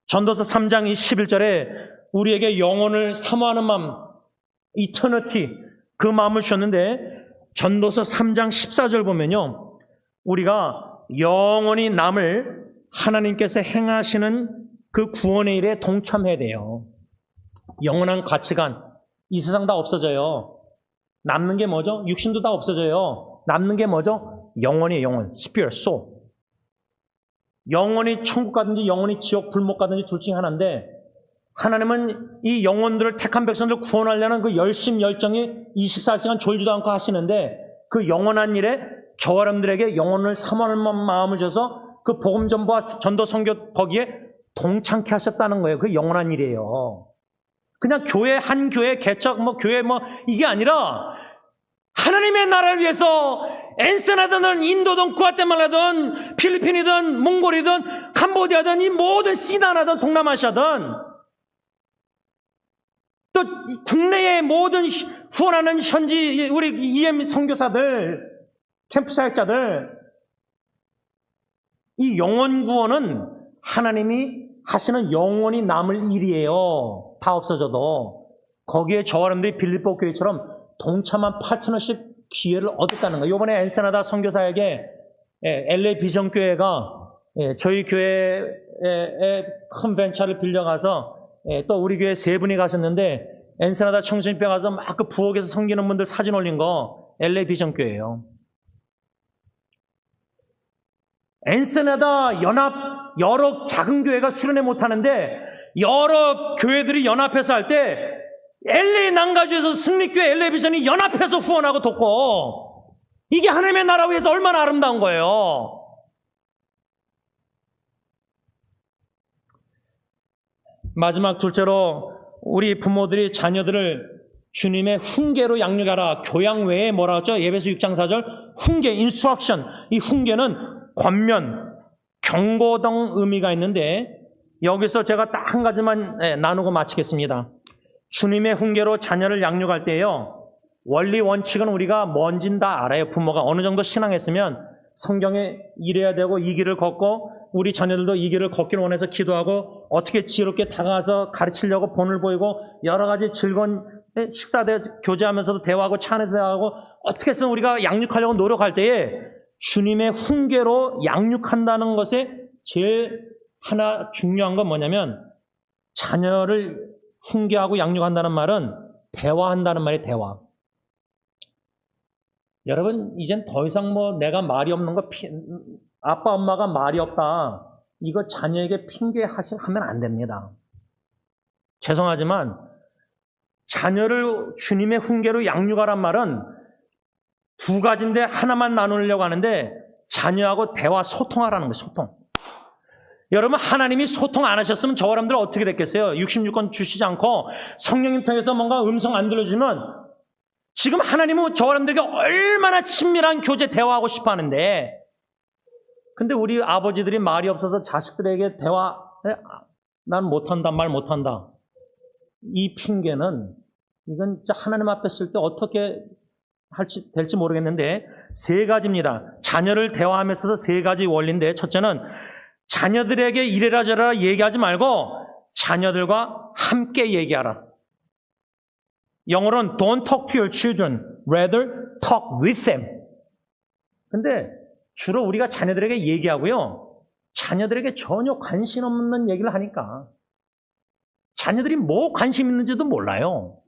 전도서 3장 11절에 우리에게 영혼을 사모하는 마음, 이터니티, 그 마음을 주셨는데, 전도서 3장 14절 보면요, 우리가 영원히 남을 하나님께서 행하시는 그 구원의 일에 동참해야 돼요. 영원한 가치관, 이 세상 다 없어져요. 남는 게 뭐죠? 육신도 다 없어져요. 남는 게 뭐죠? 영혼이에요. 영혼, spirit, soul. 영혼이 천국 가든지 영혼이 지옥 불목 가든지 둘 중에 하나인데, 하나님은 이 영혼들을, 택한 백성들을 구원하려는 그 열심 열정이 24시간 졸지도 않고 하시는데, 그 영원한 일에 저와 여러분들에게 영혼을 사모하는 마음을 줘서 그 복음 전부와 전도 선교 거기에 동참케 하셨다는 거예요. 그게 영원한 일이에요. 그냥 교회, 한 교회 개척, 교회 이게 아니라 하나님의 나라를 위해서 엔센하든 인도든 구아테말라든 필리핀이든 몽골이든 캄보디아든 이 모든 시나라든 동남아시아든 또 국내의 모든 후원하는 현지 우리 EM 선교사들, 캠프 사역자들, 이 영원 구원은 하나님이 하시는 영원히 남을 일이에요. 다 없어져도. 거기에 저와 여러분들이 빌립보 교회처럼 동참한 파트너십 기회를 얻었다는 거예요. 이번에 엔세나다 선교사에게 LA 비전교회가 저희 교회의 큰 벤처를 빌려가서 또 우리 교회 3분이 가셨는데 엔세나다 청소년배 가서 막 그 부엌에서 섬기는 분들 사진 올린 거 LA 비전교회예요. 엔세나다 연합 여러 작은 교회가 수련회 못하는데 여러 교회들이 연합해서 할 때 LA 난가주에서 승리교회 LA 비전이 연합해서 후원하고 돕고 이게 하나님의 나라 위해서 얼마나 아름다운 거예요. 마지막 둘째로 우리 부모들이 자녀들을 주님의 훈계로 양육하라. 교양 외에 뭐라 하죠? 예배서 6장 4절 훈계, 인스트럭션. 이 훈계는 권면, 경고 등 의미가 있는데 여기서 제가 딱 한 가지만 나누고 마치겠습니다. 주님의 훈계로 자녀를 양육할 때요, 원리 원칙은 우리가 뭔진 다 알아요. 부모가 어느 정도 신앙했으면 성경에 이래야 되고 이 길을 걷고 우리 자녀들도 이 길을 걷기를 원해서 기도하고 어떻게 지혜롭게 다가가서 가르치려고 본을 보이고 여러 가지 즐거운 식사 교제하면서도 대화하고 차 안에서 대화하고 어떻게 해서 우리가 양육하려고 노력할 때에 주님의 훈계로 양육한다는 것에 제일 하나 중요한 건 뭐냐면 자녀를 훈계하고 양육한다는 말은 대화한다는 말이에요. 대화. 여러분 이젠 더 이상 내가 말이 없는 거 아빠 엄마가 말이 없다 이거 자녀에게 핑계하면 안 됩니다. 죄송하지만 자녀를 주님의 훈계로 양육하란 말은 두 가지인데 하나만 나누려고 하는데 자녀하고 대화 소통하라는 거예요. 소통. 여러분 하나님이 소통 안 하셨으면 저와 여러분들 어떻게 됐겠어요? 66권 주시지 않고 성령님 통해서 뭔가 음성 안 들려주면 지금 하나님은 저와 여러분들에게 얼마나 친밀한 교제 대화하고 싶어 하는데 근데 우리 아버지들이 말이 없어서 자식들에게 대화 난 못한다 말 못한다 이 핑계는 이건 진짜 하나님 앞에 쓸 때 어떻게 될지 모르겠는데 3가지입니다. 자녀를 대화함에 있어서 3가지 원리인데 첫째는 자녀들에게 이래라 저래라 얘기하지 말고 자녀들과 함께 얘기하라. 영어로는 don't talk to your children, rather talk with them. 근데 주로 우리가 자녀들에게 얘기하고요. 자녀들에게 전혀 관심 없는 얘기를 하니까 자녀들이 뭐 관심 있는지도 몰라요.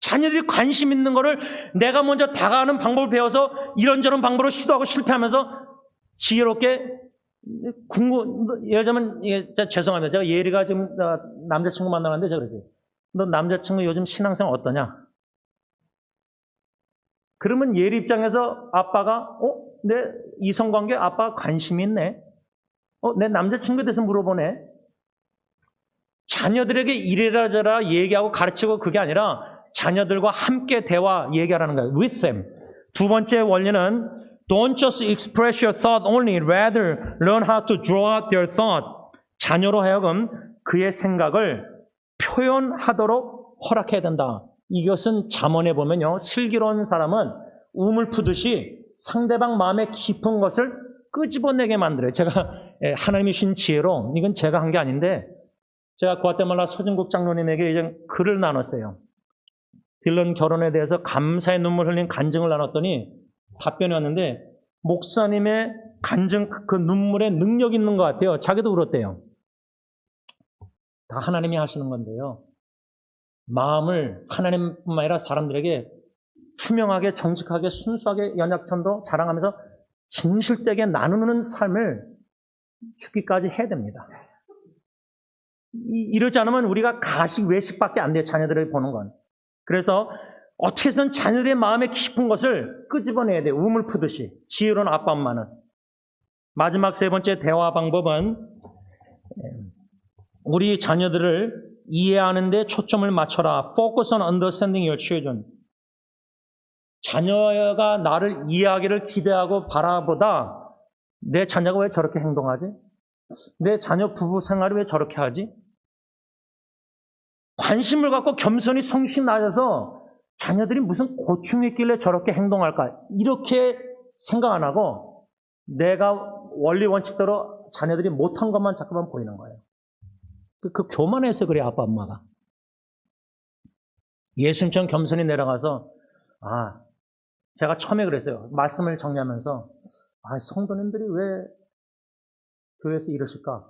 자녀들이 관심 있는 거를 내가 먼저 다가가는 방법을 배워서 이런저런 방법으로 시도하고 실패하면서 지혜롭게 예를 들면 죄송합니다. 제가 예리가 지금 남자친구 만나는데 제가 그랬어요. 너 남자친구 요즘 신앙생활 어떠냐? 그러면 예리 입장에서 아빠가 내 이성관계 아빠가 관심이 있네. 내 남자친구에 대해서 물어보네. 자녀들에게 이래라 저래라 얘기하고 가르치고 그게 아니라 자녀들과 함께 대화 얘기하라는 거예요. With them. 두 번째 원리는 Don't just express your thought only, rather learn how to draw out their thought. 자녀로 하여금 그의 생각을 표현하도록 허락해야 된다. 이것은 잠언에 보면요. 슬기로운 사람은 우물 푸듯이 상대방 마음에 깊은 것을 끄집어내게 만들어요. 제가 하나님이 주신 지혜로 이건 제가 한 게 아닌데 제가 구아테말라 서진국 장로님에게 이제 글을 나눴어요. 딜런 결혼에 대해서 감사의 눈물 흘린 간증을 나눴더니 답변이 왔는데 목사님의 간증 그 눈물에 능력 있는 것 같아요. 자기도 울었대요. 다 하나님이 하시는 건데요. 마음을 하나님뿐만 아니라 사람들에게 투명하게 정직하게 순수하게 연약천도 자랑하면서 진실되게 나누는 삶을 죽기까지 해야 됩니다. 이러지 않으면 우리가 가식 외식밖에 안 돼요. 자녀들을 보는 건. 그래서 어떻게 해서든 자녀들의 마음에 깊은 것을 끄집어내야 돼요. 우물 푸듯이. 지혜로운 아빠 엄마는. 마지막 3번째 대화 방법은 우리 자녀들을 이해하는 데 초점을 맞춰라. Focus on understanding your children. 자녀가 나를 이해하기를 기대하고 바라보다 내 자녀가 왜 저렇게 행동하지? 내 자녀 부부 생활을 왜 저렇게 하지? 관심을 갖고 겸손히 성실히 나아져서 자녀들이 무슨 고충이 있길래 저렇게 행동할까? 이렇게 생각 안 하고 내가 원리 원칙대로 자녀들이 못한 것만 자꾸만 보이는 거예요. 그 교만해서 그래, 아빠 엄마가. 예수님처럼 겸손히 내려가서 제가 처음에 그랬어요. 말씀을 정리하면서 성도님들이 왜 교회에서 이러실까?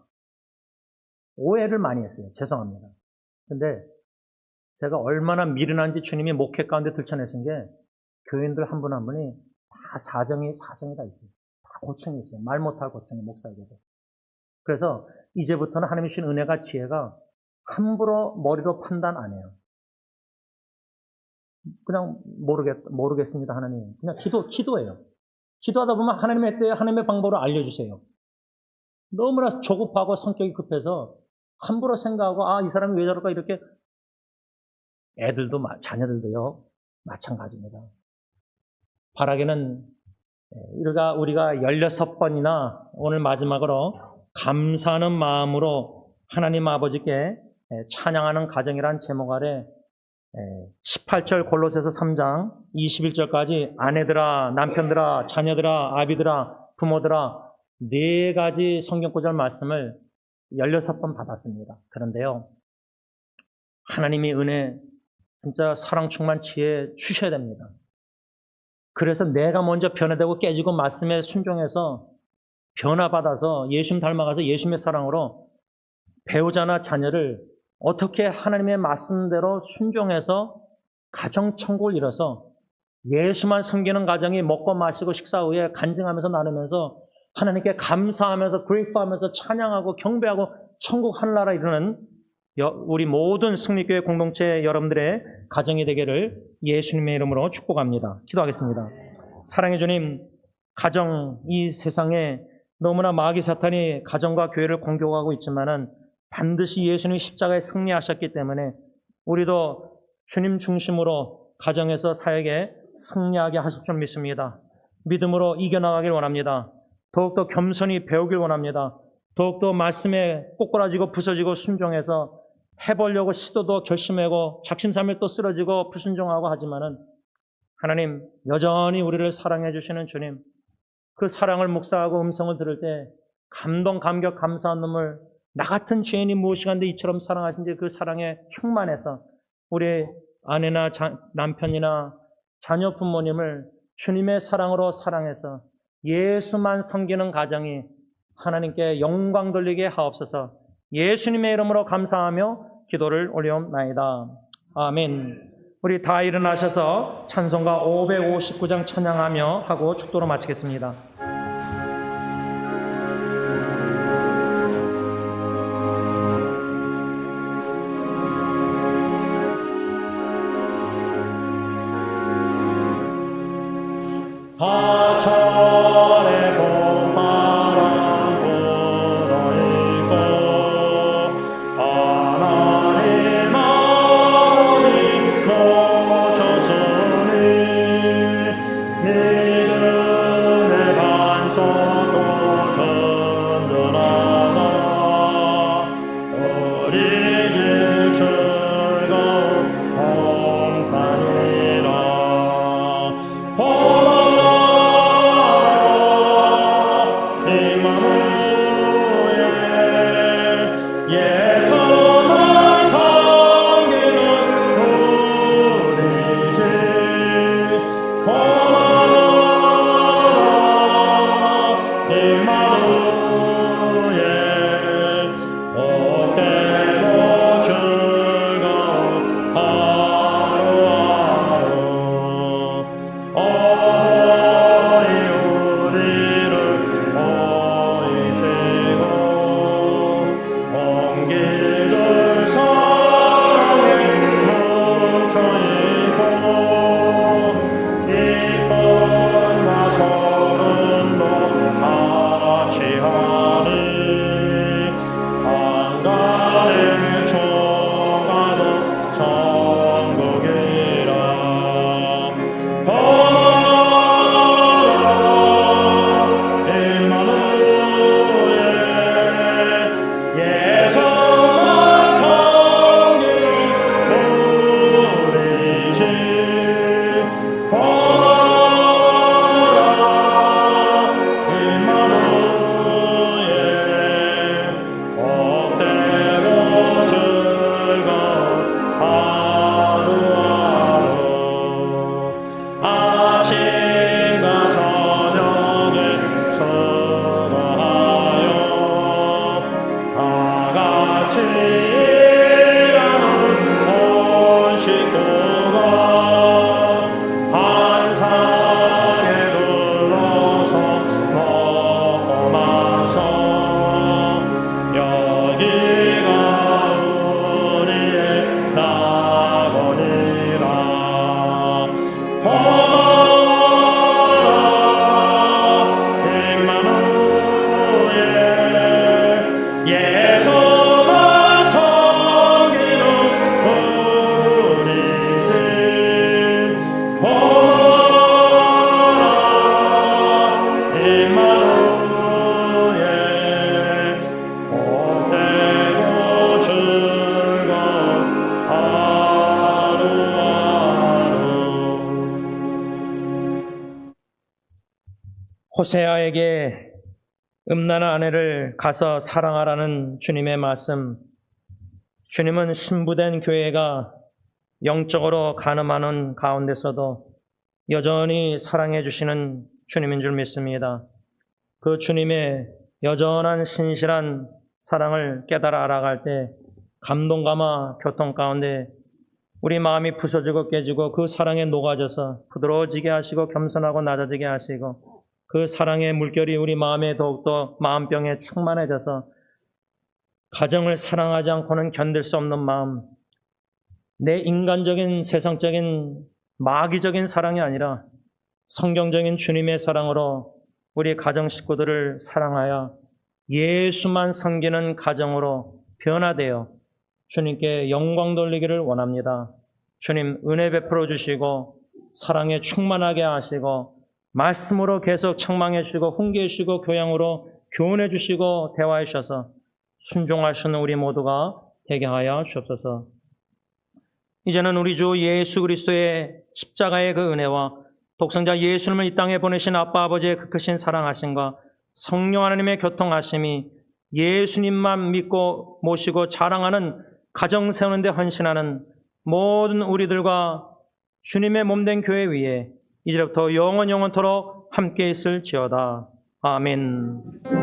오해를 많이 했어요. 죄송합니다. 근데 제가 얼마나 미련한지 주님이 목회 가운데 들춰내신 게 교인들 한 분 한 분이 다 사정이 다 있어요. 다 고충이 있어요. 말 못할 고충이 목사에게도. 그래서 이제부터는 하나님이 주신 은혜가 지혜가 함부로 머리로 판단 안 해요. 그냥 모르겠습니다, 하나님. 그냥 기도해요. 기도하다 보면 하나님의 때에 하나님의 방법을 알려주세요. 너무나 조급하고 성격이 급해서 함부로 생각하고 이 사람이 왜 저럴까 이렇게 애들도 자녀들도요 마찬가지입니다. 바라기는 우리가 16번이나 오늘 마지막으로 감사하는 마음으로 하나님 아버지께 찬양하는 가정이란 제목 아래 18절 골로새서 3장 21절까지 아내들아, 남편들아, 자녀들아, 아비들아, 부모들아 4가지 성경구절 말씀을 16번 받았습니다. 그런데요, 하나님이 은혜, 진짜 사랑 충만 지혜 주셔야 됩니다. 그래서 내가 먼저 변화되고 깨지고 말씀에 순종해서 변화받아서 예수님 닮아가서 예수님의 사랑으로 배우자나 자녀를 어떻게 하나님의 말씀대로 순종해서 가정천국을 이뤄서 예수만 섬기는 가정이 먹고 마시고 식사 후에 간증하면서 나누면서 하나님께 감사하면서 그리스도하면서 찬양하고 경배하고 천국 하늘나라 이루는 우리 모든 승리교회 공동체 여러분들의 가정이 되기를 예수님의 이름으로 축복합니다. 기도하겠습니다. 사랑해 주님, 가정, 이 세상에 너무나 마귀 사탄이 가정과 교회를 공격하고 있지만은 반드시 예수님이 십자가에 승리하셨기 때문에 우리도 주님 중심으로 가정에서 사역에 승리하게 하실 줄 믿습니다. 믿음으로 이겨나가길 원합니다. 더욱더 겸손히 배우길 원합니다. 더욱더 말씀에 꼬꾸라지고 부서지고 순종해서 해보려고 시도도 결심하고 작심삼일 또 쓰러지고 불순종하고 하지만은 하나님 여전히 우리를 사랑해 주시는 주님, 그 사랑을 묵상하고 음성을 들을 때 감동, 감격, 감사한 눈물, 나 같은 죄인이 무엇이간데 이처럼 사랑하신지 그 사랑에 충만해서 우리 아내나 남편이나 자녀 부모님을 주님의 사랑으로 사랑해서 예수만 섬기는 가정이 하나님께 영광 돌리게 하옵소서. 예수님의 이름으로 감사하며 기도를 올려옵나이다. 아멘. 우리 다 일어나셔서 찬송가 559장 찬양하며 하고 축도로 마치겠습니다. 사천의 봄바람 불어일고 하나님 아버지 모셨으니 믿음의 호세아에게 음란한 아내를 가서 사랑하라는 주님의 말씀. 주님은 신부된 교회가 영적으로 가늠하는 가운데서도 여전히 사랑해 주시는 주님인 줄 믿습니다. 그 주님의 여전한 신실한 사랑을 깨달아 알아갈 때 감동감화 교통 가운데 우리 마음이 부서지고 깨지고 그 사랑에 녹아져서 부드러워지게 하시고 겸손하고 낮아지게 하시고 그 사랑의 물결이 우리 마음에 더욱더 마음병에 충만해져서 가정을 사랑하지 않고는 견딜 수 없는 마음, 내 인간적인 세상적인 마귀적인 사랑이 아니라 성경적인 주님의 사랑으로 우리 가정 식구들을 사랑하여 예수만 섬기는 가정으로 변화되어 주님께 영광 돌리기를 원합니다. 주님 은혜 베풀어 주시고 사랑에 충만하게 하시고 말씀으로 계속 책망해 주시고 훈계해 주시고 교양으로 교훈해 주시고 대화해 주셔서 순종하시는 우리 모두가 되게 하여 주옵소서. 이제는 우리 주 예수 그리스도의 십자가의 그 은혜와 독생자 예수님을 이 땅에 보내신 아빠 아버지의 그 크신 사랑하심과 성령 하나님의 교통하심이 예수님만 믿고 모시고 자랑하는 가정 세우는 데 헌신하는 모든 우리들과 주님의 몸된 교회 위에 이제부터 영원토록 함께 있을지어다. 아멘.